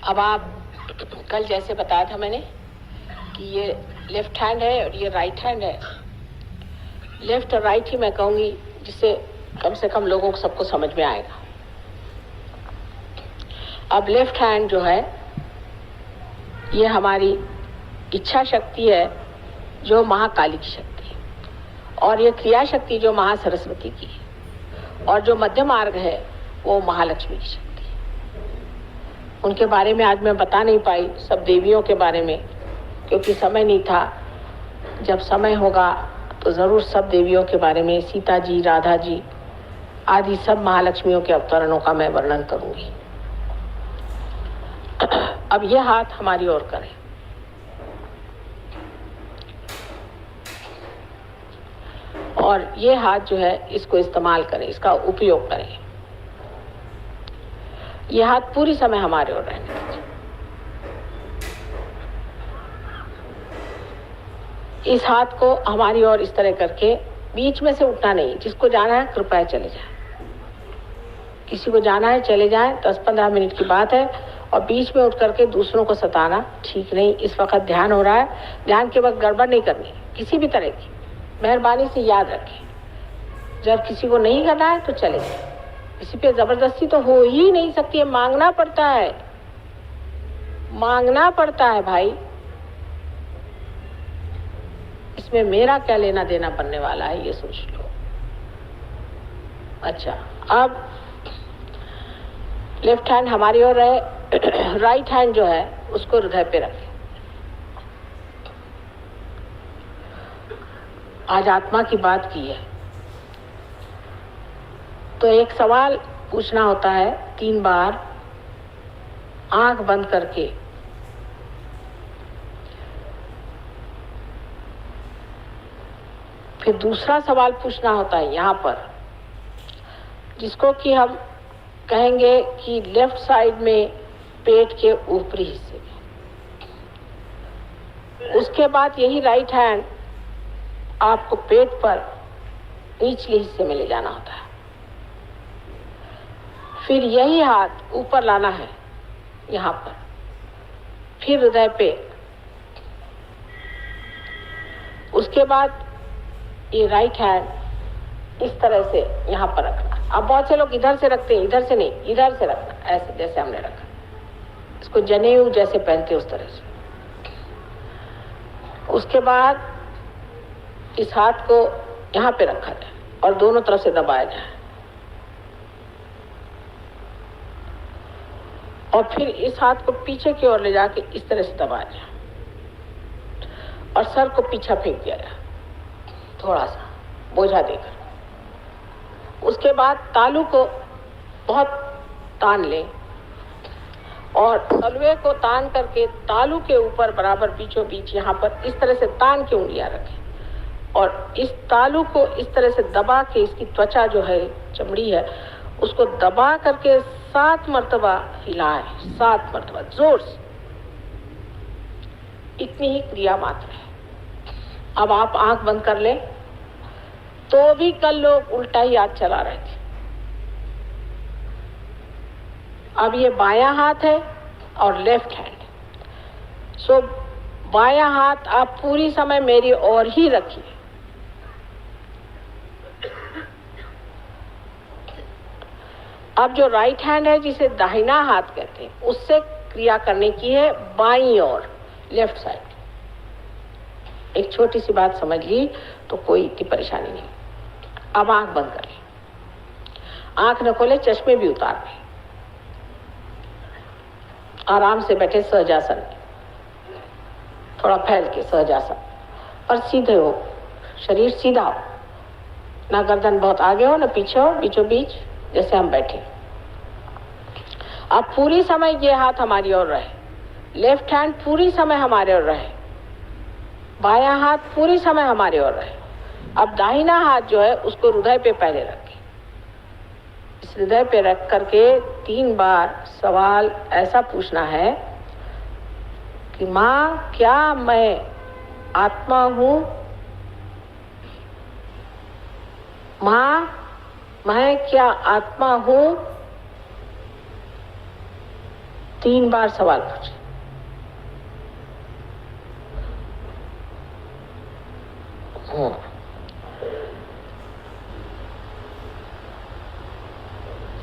अब आप कल जैसे बताया था मैंने कि ये लेफ्ट हैंड है और ये राइट हैंड है। लेफ्ट और राइट ही मैं कहूँगी, जिससे कम से कम लोगों को सबको समझ में आएगा। अब लेफ्ट हैंड जो है ये हमारी इच्छा शक्ति है, जो महाकाली की शक्ति है, और ये क्रिया शक्ति जो महासरस्वती की है, और जो मध्य मार्ग है वो महालक्ष्मी की शक्ति है। उनके बारे में आज मैं बता नहीं पाई, सब देवियों के बारे में, क्योंकि समय नहीं था। जब समय होगा तो ज़रूर सब देवियों के बारे में, सीता जी, राधा जी आदि सब महालक्ष्मियों के अवतरणों का मैं वर्णन करूंगी। अब यह हाथ हमारी ओर करें, और ये हाथ जो है इसको इस्तेमाल करें, इसका उपयोग करें। ये हाथ पूरी समय हमारे ओर रहने दीजिए। इस हाथ को हमारी ओर इस तरह करके बीच में से उठना नहीं। जिसको जाना है कृपया चले जाए, किसी को जाना है चले जाए, 10-15 मिनट की बात है। और बीच में उठ करके दूसरों को सताना ठीक नहीं। इस वक्त ध्यान हो रहा है, ध्यान के वक्त गड़बड़ नहीं करनी किसी भी तरह की। मेहरबानी से याद रखें, जब किसी को नहीं करना है तो चले जाए। किसी पे जबरदस्ती तो हो ही नहीं सकती है, मांगना पड़ता है, मांगना पड़ता है भाई। इसमें मेरा क्या लेना देना बनने वाला है, ये सोच लो। अच्छा, अब लेफ्ट हैंड हमारी ओर रहे, राइट हैंड जो है उसको हृदय पे रखें। आज आत्मा की बात की है तो एक सवाल पूछना होता है 3 बार आंख बंद करके। फिर दूसरा सवाल पूछना होता है यहाँ पर, जिसको कि हम कहेंगे कि लेफ्ट साइड में पेट के ऊपरी हिस्से में। उसके बाद यही राइट हैंड आपको पेट पर निचले हिस्से में ले जाना होता है। फिर यही हाथ ऊपर लाना है यहाँ पर, फिर हृदय पे। उसके बाद ये राइट हैंड इस तरह से यहाँ पर रखना। अब बहुत से लोग इधर से रखते हैं, इधर से नहीं, इधर से रखना, ऐसे जैसे हमने रखा। इसको जनेऊ जैसे पहनते उस तरह से। उसके बाद इस हाथ को यहाँ पे रखा जाए और दोनों तरफ से दबाया जाए, और फिर इस हाथ को पीछे की ओर ले जाके इस तरह से दबाया जाए, और सर को पीछे फेंक दिया जाए थोड़ा सा बोझा देकर। उसके बाद तालू को बहुत तान लें, और तलवे को तान करके तालू के ऊपर बराबर बीचों बीच यहाँ पर इस तरह से तान के उंगलियां रखें, और इस तालू को इस तरह से दबा के, इसकी त्वचा जो है, चमड़ी है, उसको दबा करके 7 मर्तबा हिलाएं, 7 मर्तबा जोर से। इतनी ही क्रिया मात्र है। अब आप आंख बंद कर लें, तो भी कल लोग उल्टा ही हाथ चला रहे थे। अब ये बायां हाथ है और लेफ्ट हैंड। सो बायां हाथ आप पूरी समय मेरी ओर ही रखिए। अब जो राइट हैंड है, जिसे दाहिना हाथ कहते हैं, उससे क्रिया करने की है बाईं ओर, लेफ्ट साइड। एक छोटी सी बात समझ ली तो कोई इतनी परेशानी नहीं। अब आंख बंद कर लें, आंख न खोले, चश्मे भी उतार लें। आराम से बैठे सहजासन, थोड़ा फैल के सहजासन, और सीधे हो, शरीर सीधा हो, ना गर्दन बहुत आगे हो ना पीछे हो, बीचों बीच जैसे हम बैठे। अब पूरी समय ये हाथ हमारी ओर रहे, लेफ्ट हैंड पूरी समय हमारे ओर रहे, बायां हाथ पूरी समय हमारे ओर रहे। अब दाहिना हाथ जो है उसको हृदय पे पहले रखें। इस हृदय पे रख करके 3 बार सवाल ऐसा पूछना है कि माँ, क्या मैं आत्मा हूँ? माँ, मैं क्या आत्मा हूँ? 3 बार सवाल पूछे।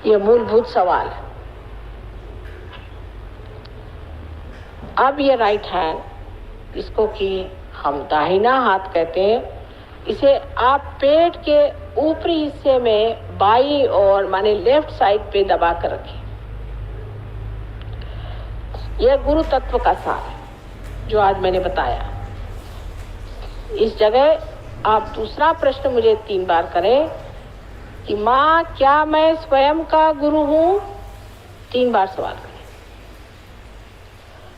ये मूलभूत सवाल है। अब ये राइट हैंड, इसको कि हम दाहिना हाथ कहते हैं, इसे आप पेट के ऊपरी हिस्से में बाईं ओर माने लेफ्ट साइड पे दबा कर रखें। यह गुरु तत्व का सार है जो आज मैंने बताया। इस जगह आप दूसरा प्रश्न मुझे 3 बार करें कि माँ क्या मैं स्वयं का गुरु हूं? 3 बार सवाल करें।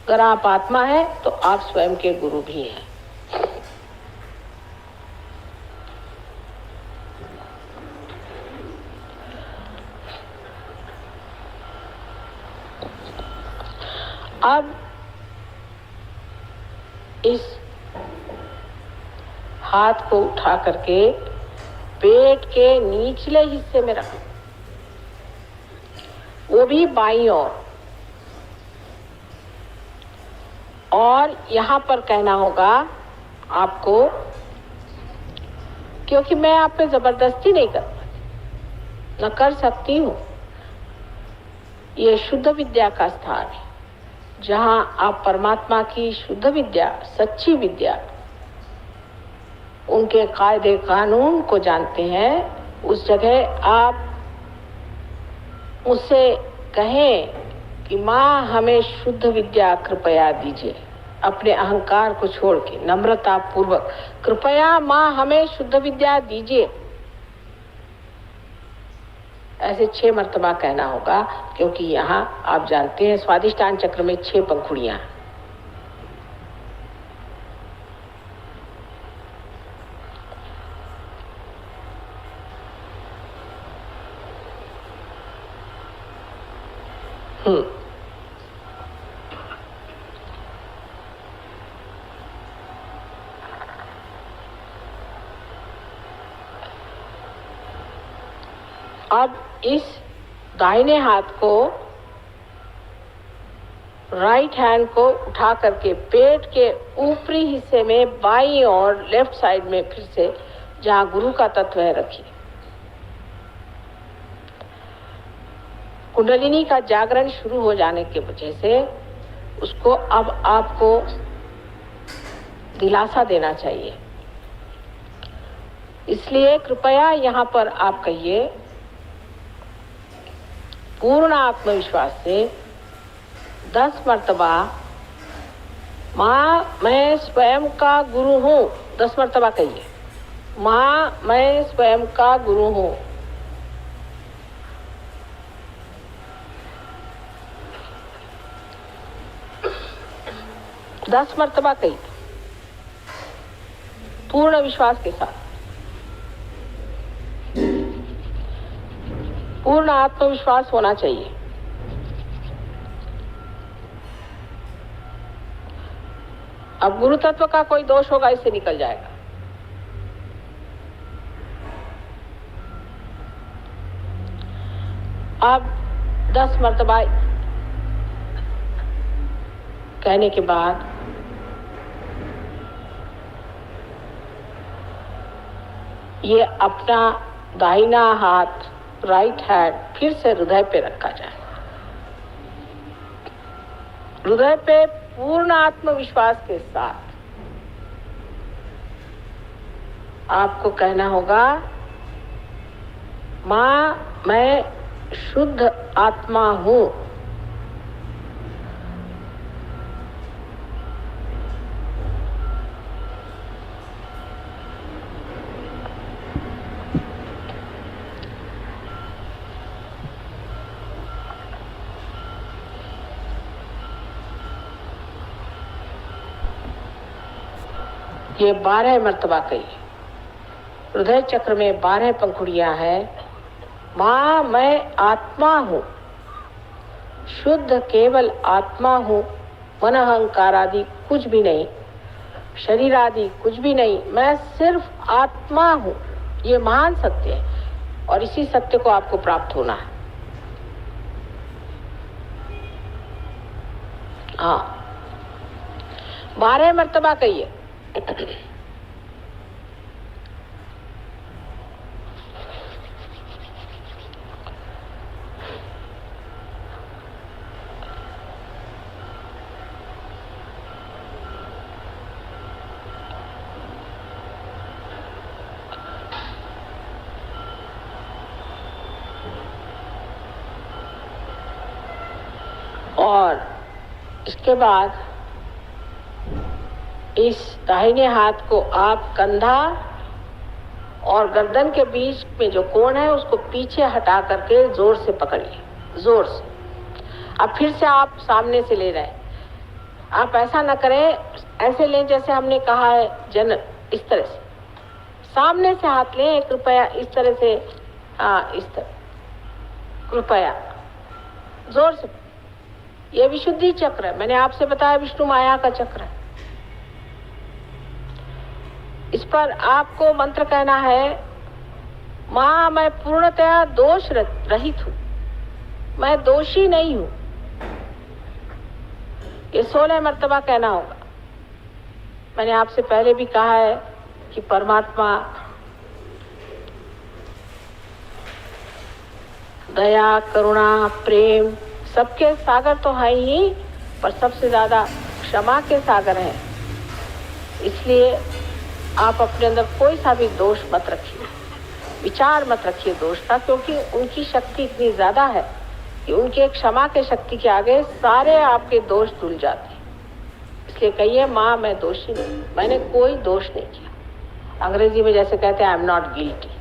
अगर आप आत्मा हैं तो आप स्वयं के गुरु भी हैं। अब इस हाथ को उठा करके पेट के निचले हिस्से में रखो, वो भी बाईं ओर। और यहाँ पर कहना होगा आपको, क्योंकि मैं आप पे जबरदस्ती नहीं कर पाती, न कर सकती हूँ। ये शुद्ध विद्या का स्थान है जहाँ आप परमात्मा की शुद्ध विद्या, सच्ची विद्या, उनके कायदे कानून को जानते हैं। उस जगह आप मुझसे कहें कि माँ हमें शुद्ध विद्या कृपया दीजिए, अपने अहंकार को छोड़ के नम्रता पूर्वक, कृपया माँ हमें शुद्ध विद्या दीजिए। ऐसे 6 मर्तबा कहना होगा, क्योंकि यहाँ आप जानते हैं स्वादिष्टान चक्र में 6 पंखुड़ियां। अब इस दाहिने हाथ को, राइट हैंड को उठा करके पेट के ऊपरी हिस्से में बाईं और लेफ्ट साइड में फिर से जहां गुरु का तत्व है रखिए। कुंडलिनी का जागरण शुरू हो जाने की वजह से उसको अब आपको दिलासा देना चाहिए। इसलिए कृपया यहाँ पर आप कहिए पूर्ण आत्मविश्वास से 10 मर्तबा, माँ मैं स्वयं का गुरु हूँ। 10 मर्तबा कहिए, माँ मैं स्वयं का गुरु हूँ। दस मर्तबा कहिए पूर्ण विश्वास के साथ, पूर्ण आत्मविश्वास होना चाहिए। अब गुरु तत्व का कोई दोष होगा, इससे निकल जाएगा। अब 10 मर्तबा कहने के बाद ये अपना दाहिना हाथ, राइट हैंड फिर से हृदय पे रखा जाए। हृदय पे पूर्ण आत्मविश्वास के साथ आपको कहना होगा, माँ मैं शुद्ध आत्मा हूँ। ये 12 मर्तबा कही। हृदय चक्र में 12 पंखुड़ियां हैं। माँ मैं आत्मा हूँ, शुद्ध केवल आत्मा हूँ। मन अहंकार आदि कुछ भी नहीं, शरीर आदि कुछ भी नहीं, मैं सिर्फ आत्मा हूँ। ये महान सत्य है और इसी सत्य को आपको प्राप्त होना है। हाँ, 12 मर्तबा कहिए। और इसके बाद इस दाहिने हाथ को आप कंधा और गर्दन के बीच में जो कोण है उसको पीछे हटा करके जोर से पकड़िए, जोर से। अब फिर से आप सामने से ले रहे हैं। आप ऐसा ना करें, ऐसे लें जैसे हमने कहा है इस तरह से सामने से हाथ लें कृपया, इस तरह से। हाँ, इस तरह कृपया जोर से। ये विशुद्धि चक्र है, मैंने आपसे बताया विष्णु माया का चक्र है। इस पर आपको मंत्र कहना है, मां मैं पूर्णतया दोष रहित हूं, मैं दोषी नहीं हूं। ये 16 मर्तबा कहना होगा। मैंने आपसे पहले भी कहा है कि परमात्मा दया, करुणा, प्रेम सबके सागर तो है ही, पर सबसे ज्यादा क्षमा के सागर हैं। इसलिए आप अपने अंदर कोई सा भी दोष मत रखिए, विचार मत रखिए दोष का, क्योंकि उनकी शक्ति इतनी ज्यादा है कि उनके क्षमा के शक्ति के आगे सारे आपके दोष धुल जाते हैं। इसलिए कहिए, माँ मैं दोषी नहीं, मैंने कोई दोष नहीं किया। अंग्रेजी में जैसे कहते हैं, आई एम नॉट गिल्टी।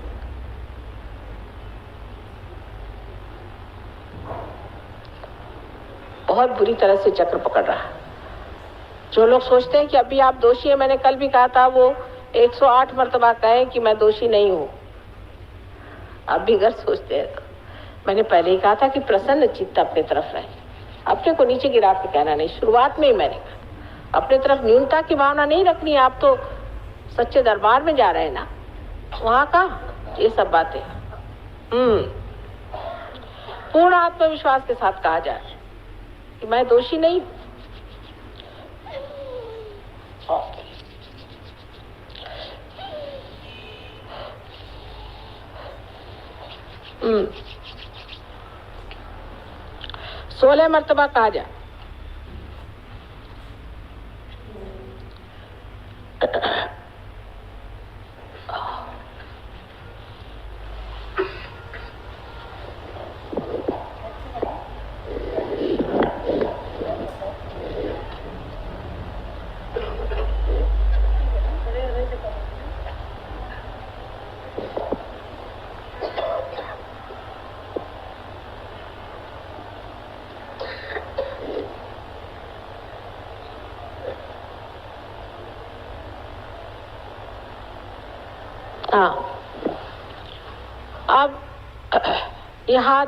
बहुत बुरी तरह से चक्र पकड़ रहा है। जो लोग सोचते हैं कि अभी आप दोषी हैं, मैंने कल भी कहा था, वो 108 मर्तबा कहें कि मैं दोषी नहीं हूं। आप भी अगर सोचते हैं तो मैंने पहले ही कहा था कि प्रसन्न चित्त अपने तरफ रहे, अपने को नीचे गिरा के कहना नहीं। शुरुआत में ही मैंने कहा अपने तरफ न्यूनता की भावना नहीं रखनी। आप तो सच्चे दरबार में जा रहे हैं ना, वहां का ये सब बातें पूर्ण आत्मविश्वास के साथ कहा जाए कि मैं दोषी नहीं। हम्म 16 मर्तबा कहा जाए। हाँ, अब ये हाथ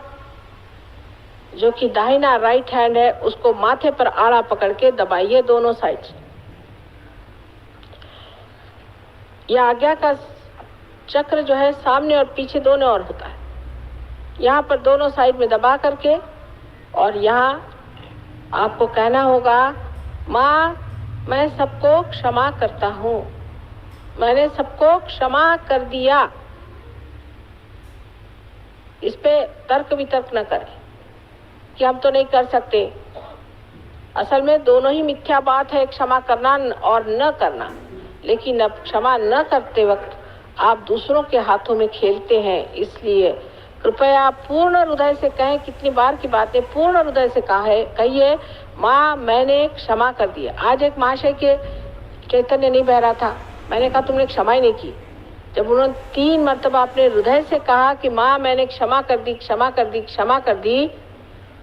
जो कि दाहिना राइट हैंड है, उसको माथे पर आड़ा पकड़ के दबाइए दोनों साइड से। यह आज्ञा का चक्र जो है सामने और पीछे दोनों ओर होता है। यहाँ पर दोनों साइड में दबा करके, और यहाँ आपको कहना होगा, माँ मैं सबको क्षमा करता हूँ, मैंने सबको क्षमा कर दिया। इस पे तर्क वितर्क न करें कि हम तो नहीं कर सकते। असल में दोनों ही मिथ्या बात है, क्षमा करना और न करना। लेकिन अब क्षमा न करते वक्त आप दूसरों के हाथों में खेलते हैं। इसलिए कृपया पूर्ण हृदय से कहें, कितनी बार की बातें पूर्ण हृदय से कहिए, माँ मैंने क्षमा कर दिया। आज एक महाशय के चैतन्य नहीं बह रहा था, मैंने कहा तुमने क्षमा ही नहीं की। जब उन्होंने 3 मर्तबा अपने हृदय से कहा कि माँ मैंने क्षमा कर दी, क्षमा कर दी, क्षमा कर दी,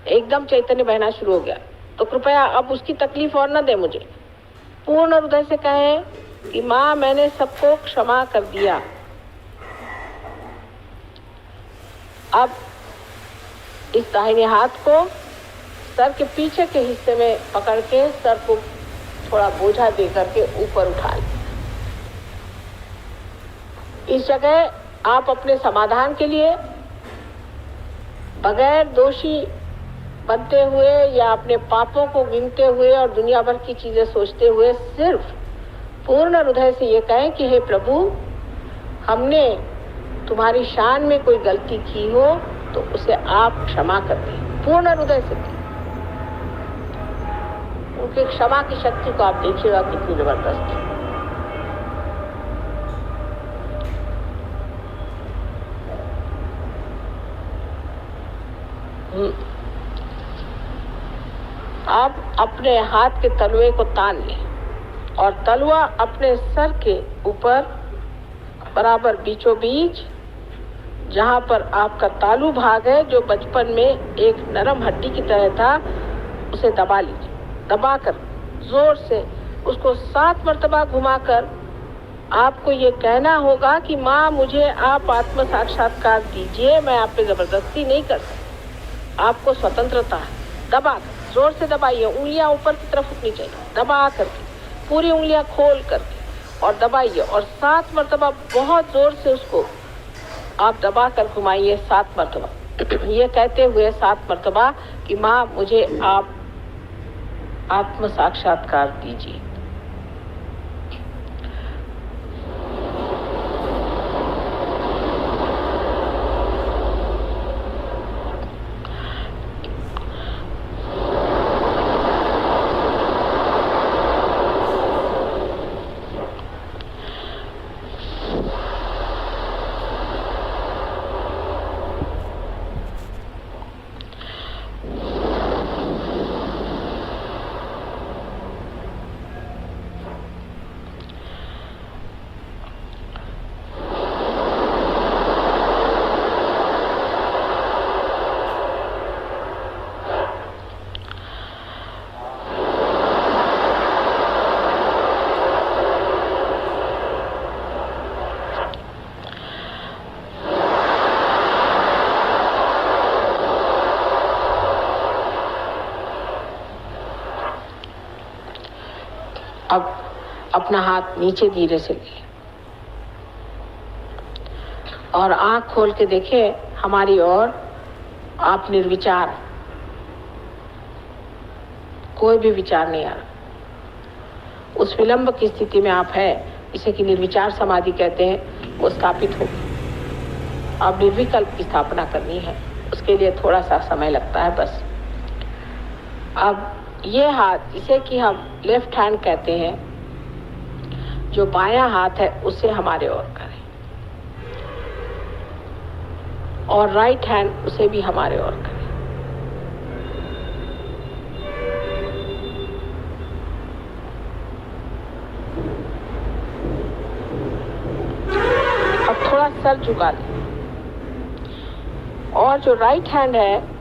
एकदम चैतन्य बहना शुरू हो गया। तो कृपया अब उसकी तकलीफ और न दे मुझे। पूर्ण हृदय से कहें कि माँ मैंने सबको क्षमा कर दिया। अब इस दाहिने हाथ को सर के पीछे के हिस्से में पकड़ के सर को थोड़ा बोझा दे करके ऊपर उठा लें। इस जगह आप अपने समाधान के लिए बगैर दोषी बनते हुए या अपने पापों को गिनते हुए और दुनिया भर की चीजें सोचते हुए सिर्फ पूर्ण हृदय से ये कहें कि हे प्रभु, हमने तुम्हारी शान में कोई गलती की हो तो उसे आप क्षमा कर दें। पूर्ण हृदय से उनकी क्षमा की शक्ति को आप देखिएगा कितनी जबरदस्त है। आप अपने हाथ के तलवे को तान लें और तलवा अपने सर के ऊपर बराबर बीचों बीच, जहां पर आपका तालू भाग है जो बचपन में एक नरम हड्डी की तरह था, उसे दबा लीजिए। दबाकर जोर से उसको 7 मर्तबा घुमाकर आपको ये कहना होगा कि माँ, मुझे आप आत्म साक्षात्कार दीजिए, मैं आप पे जबरदस्ती नहीं कर सकती, आपको स्वतंत्रता है। दबाकर जोर से दबाइए, उंगलियां ऊपर की तरफ उठनी चाहिए, दबा करके पूरी उंगलियां खोल करके और दबाइए और 7 मर्तबा बहुत जोर से उसको आप दबा कर घुमाइए 7 मर्तबा। ये कहते हुए 7 मर्तबा कि माँ, मुझे आप आत्म साक्षात्कार दीजिए। अब अपना हाथ नीचे धीरे से ले और आंख खोल के देखें हमारी ओर। आप निर्विचार, कोई भी विचार नहीं आ रहा। उस विलंब की स्थिति में आप है, इसे कि निर्विचार समाधि कहते हैं, वो स्थापित होगी। अब निर्विकल्प की स्थापना करनी है, उसके लिए थोड़ा सा समय लगता है बस। अब ये हाथ, जिसे कि हम लेफ्ट हैंड कहते हैं, जो बायां हाथ है उसे हमारे ओर करें और राइट हैंड उसे भी हमारे ओर करें। अब थोड़ा सर झुका लें और जो राइट हैंड है,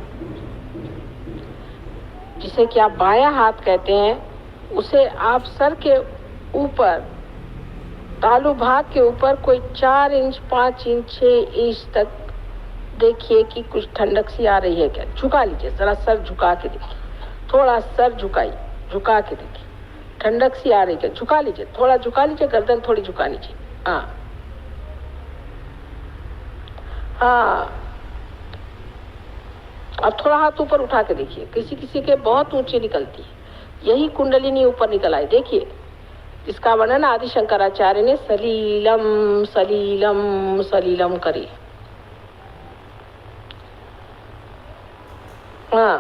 जिसे कि आप बायां हाथ कहते हैं, उसे आप सर के ऊपर, तालू भाग के ऊपर कोई 4 इंच, 5 इंच, 6 इंच तक देखिए कि कुछ ठंडक सी आ रही है क्या। झुका लीजिए, जरा सर झुका के देखिए, थोड़ा सर झुकाइए, झुका के देखिए ठंडक सी आ रही है। झुका लीजिए, थोड़ा झुका लीजिए, गर्दन थोड़ी झुका लीजिए। हाँ, अब थोड़ा हाथ ऊपर उठा के देखिए। किसी किसी के बहुत ऊंची निकलती है, यही कुंडलिनी ऊपर निकल आई। देखिए, इसका वर्णन आदि शंकराचार्य ने सलीलम सलीलम सलीलम करी। हाँ,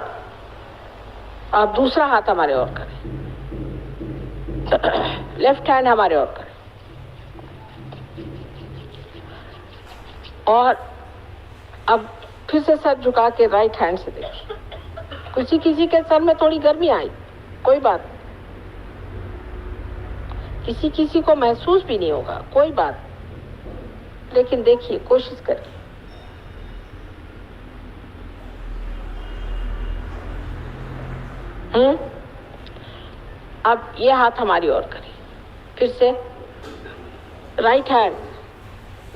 आप दूसरा हाथ हमारे ओर करें, लेफ्ट हैंड हमारे ओर करें और अब फिर से सर झुका के राइट हैंड से देखिए। किसी किसी के सर में थोड़ी गर्मी आई, कोई बात, किसी किसी को महसूस भी नहीं होगा, कोई बात, लेकिन देखिए, कोशिश करिए। अब ये हाथ हमारी ओर करें, फिर से राइट हैंड,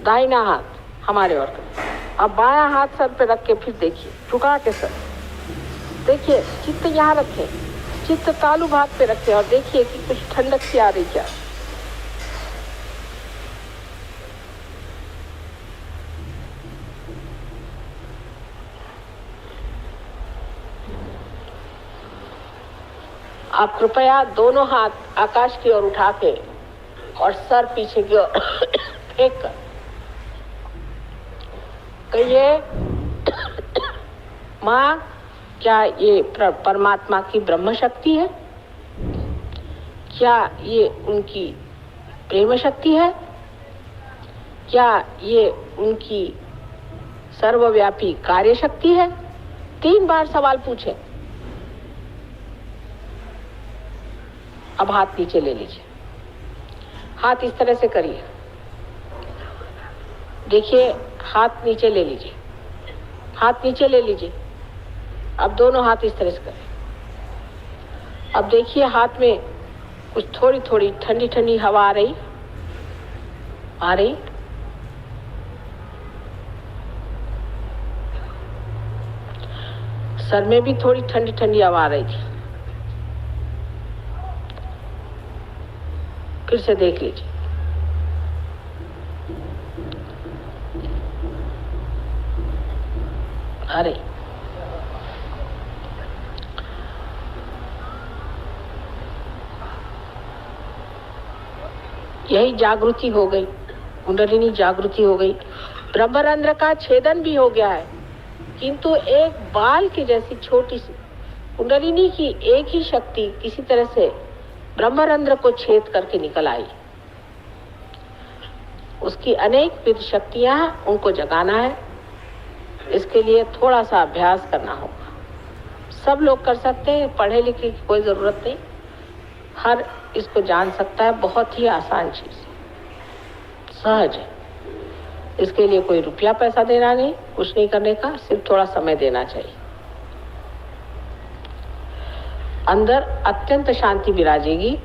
दाहिना हाथ हमारे ओर करें। अब बायां हाथ सर पे रख के फिर देखिए, झुका के सर देखिए, चित्त यहाँ रखें, चित्त तालू भाग पे रखें और देखिए कि कुछ ठंडक सी आ रही क्या। आप कृपया दोनों हाथ आकाश की ओर उठा के और सर पीछे की ओर फेंक कर कहिए, माँ क्या ये परमात्मा की ब्रह्म शक्ति है? क्या ये उनकी प्रेम शक्ति है? क्या ये उनकी सर्वव्यापी कार्य शक्ति है? 3 बार सवाल पूछे। अब हाथ नीचे ले लीजिए, हाथ इस तरह से करिए, देखिए हाथ नीचे ले लीजिए, हाथ नीचे ले लीजिए। अब दोनों हाथ इस तरह से करें। अब देखिए हाथ में कुछ थोड़ी थोड़ी ठंडी ठंडी हवा आ रही, आ रही। सर में भी थोड़ी ठंडी ठंडी हवा आ रही थी। फिर से देख लीजिए। अरे यही जागृति हो गई, कुंडलिनी जागृति हो गई। ब्रह्मरंध्र का छेदन भी हो गया है, किंतु एक बाल की जैसी छोटी सी कुंडलिनी की एक ही शक्ति किसी तरह से ब्रह्मरंध्र को छेद करके निकल आई। उसकी अनेक विध शक्तियां हैं, उनको जगाना है। इसके लिए थोड़ा सा अभ्यास करना होगा। सब लोग कर सकते हैं, पढ़े लिखे की कोई जरूरत नहीं, हर इसको जान सकता है। बहुत ही आसान चीज, सहज है। इसके लिए कोई रुपया पैसा देना नहीं, कुछ नहीं करने का, सिर्फ थोड़ा समय देना चाहिए। अंदर अत्यंत शांति विराजेगी।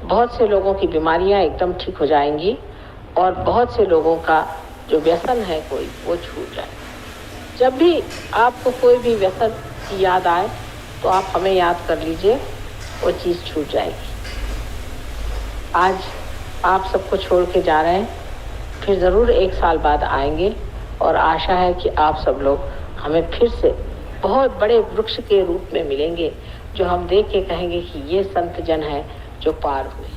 बहुत से लोगों की बीमारियां एकदम ठीक हो जाएंगी और बहुत से लोगों का जो व्यसन है कोई, वो छूट जाए। जब भी आपको कोई भी व्यसन की याद आए तो आप हमें याद कर लीजिए, वो चीज़ छूट जाएगी। आज आप सबको छोड़ के जा रहे हैं, फिर ज़रूर 1 साल बाद आएंगे और आशा है कि आप सब लोग हमें फिर से बहुत बड़े वृक्ष के रूप में मिलेंगे, जो हम देख के कहेंगे कि ये संत जन है जो पार हुए।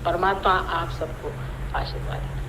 परमात्मा आप सबको आशीर्वाद।